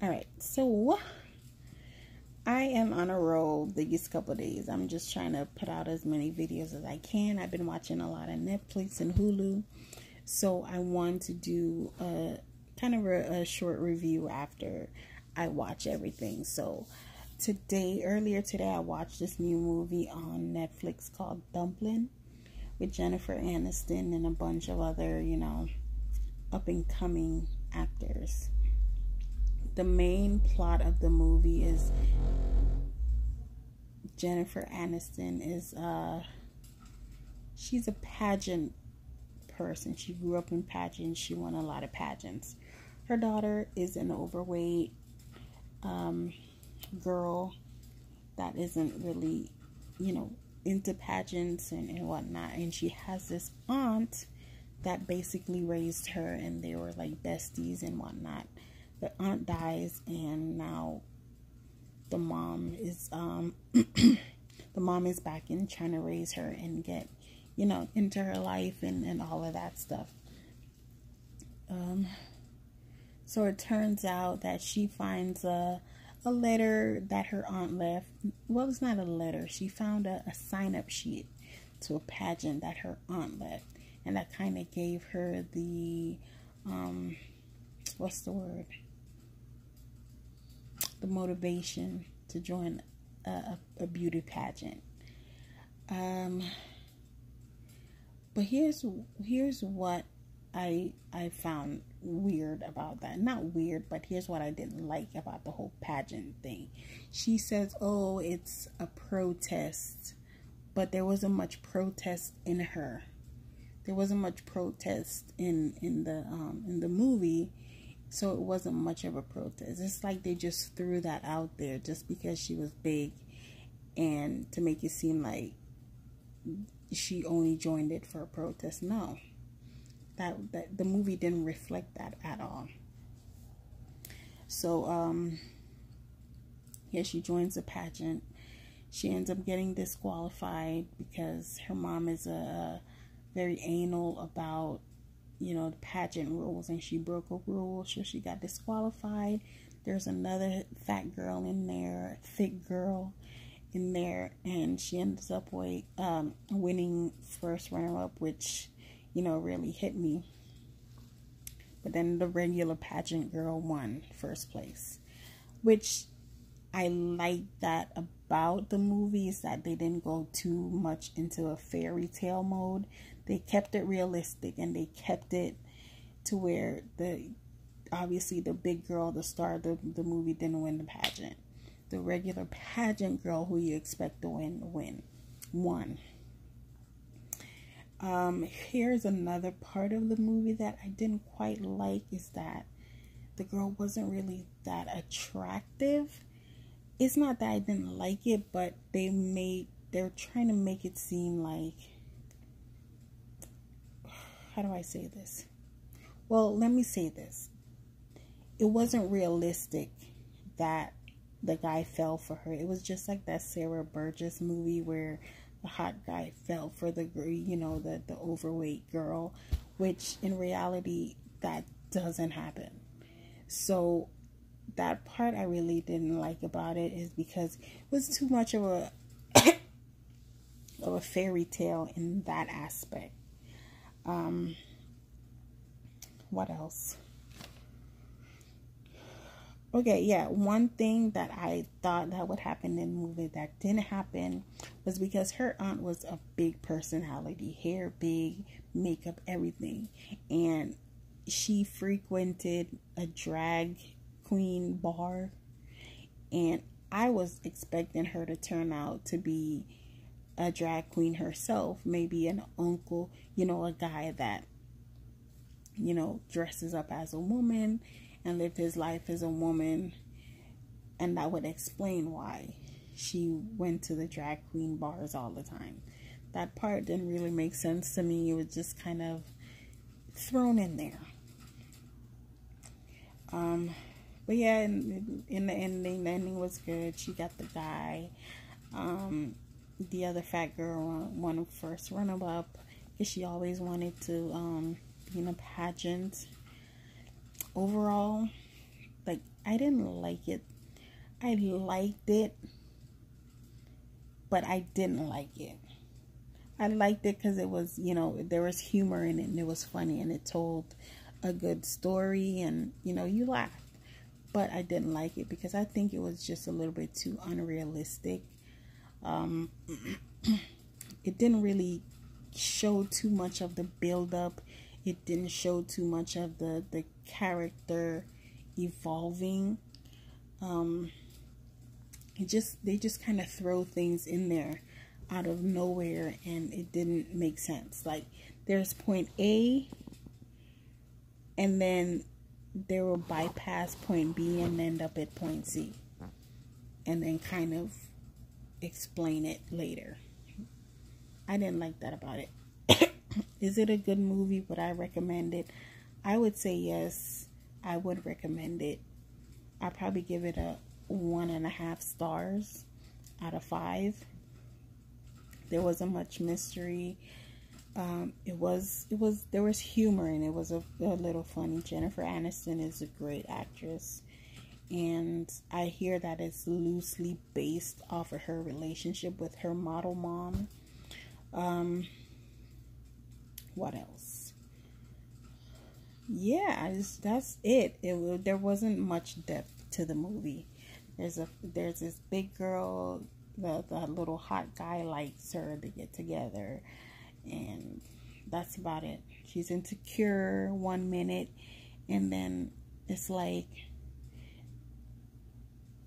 Alright, so I am on a roll these couple of days. I'm just trying to put out as many videos as I can. I've been watching a lot of Netflix and Hulu. So I want to do a kind of a short review after I watch everything. So earlier today, I watched this new movie on Netflix called Dumplin with Jennifer Aniston and a bunch of other, up and coming actors. The main plot of the movie is Jennifer Aniston is she's a pageant person. She grew up in pageants. She won a lot of pageants. Her daughter is an overweight girl that isn't really, into pageants and whatnot. And she has this aunt that basically raised her, and they were like besties and whatnot. The aunt dies, and now the mom is back in trying to raise her and get, into her life and all of that stuff. So it turns out that she finds a letter that her aunt left. Well, it's not a letter. She found a sign-up sheet to a pageant that her aunt left, and that kind of gave her the what's the word? The motivation to join a beauty pageant. But here's what I found weird about that. Not weird, but here's what I didn't like about the whole pageant thing. She says, "Oh, it's a protest," but there wasn't much protest in her. There wasn't much protest in the movie. So it wasn't much of a protest. It's like they just threw that out there just because she was big, and to make it seem like she only joined it for a protest. No, that the movie didn't reflect that at all. So yeah, she joins the pageant. She ends up getting disqualified because her mom is very anal about the pageant rules, and she broke a rule, so she got disqualified. There's another fat girl in there, thick girl in there, and she ends up winning first runner-up, which really hit me. But then the regular pageant girl won first place, which I like that about the movies, that they didn't go too much into a fairy tale mode. They kept it realistic, and they kept it to where obviously the big girl, the star of the movie, didn't win the pageant. The regular pageant girl who you expect to won. Here's another part of the movie that I didn't quite like, is that the girl wasn't really that attractive. It's not that I didn't like it, but they're trying to make it seem like, how do I say this? Well, let me say this. It wasn't realistic that the guy fell for her. It was just like that Sarah Burgess movie where the hot guy fell for the overweight girl, which in reality that doesn't happen. So that part I really didn't like about it, is because it was too much of a fairy tale in that aspect. What else? Okay, yeah, one thing that I thought that would happen in the movie that didn't happen was because her aunt was a big personality, hair big, makeup, everything, and she frequented a drag queen bar, and I was expecting her to turn out to be a drag queen herself, maybe an uncle, a guy that dresses up as a woman and lived his life as a woman, and that would explain why she went to the drag queen bars all the time. That part didn't really make sense to me. It was just kind of thrown in there. But yeah, in the ending was good. She got the guy. The other fat girl won first runner-up because she always wanted to be in a pageant. Overall, like, I didn't like it. I liked it, but I didn't like it. I liked it because it was, you know, there was humor in it and it was funny and it told a good story and, you know, you laughed. But I didn't like it because I think it was just a little bit too unrealistic. It didn't really show too much of the build-up. It didn't show too much of the character evolving. They just kind of throw things in there out of nowhere, and it didn't make sense. Like, there's point A, and then they will bypass point B and end up at point C, and then kind of explain it later. I didn't like that about it. Is it a good movie? Would I recommend it? I would say yes. I would recommend it. I'd probably give it a 1.5 stars out of 5. There wasn't much mystery. There was humor and it was a little funny. Jennifer Aniston is a great actress, and I hear that it's loosely based off of her relationship with her model mom. What else? Yeah, that's it. There wasn't much depth to the movie. There's this big girl. The little hot guy likes her. They get together, and that's about it. She's insecure 1 minute, and then it's like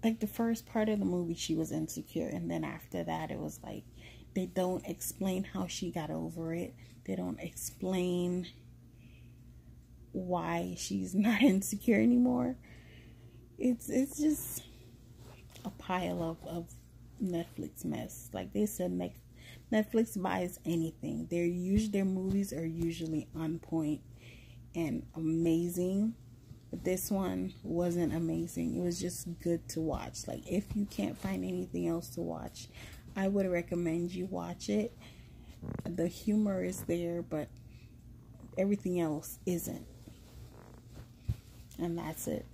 the first part of the movie she was insecure, and then after that it was like they don't explain how she got over it. They don't explain why she's not insecure anymore. It's just a pile of Netflix mess. Like they said, Netflix buys anything. Their movies are usually on point and amazing, but this one wasn't amazing. It was just good to watch. Like, if you can't find anything else to watch, I would recommend you watch it. The humor is there, but everything else isn't. And that's it.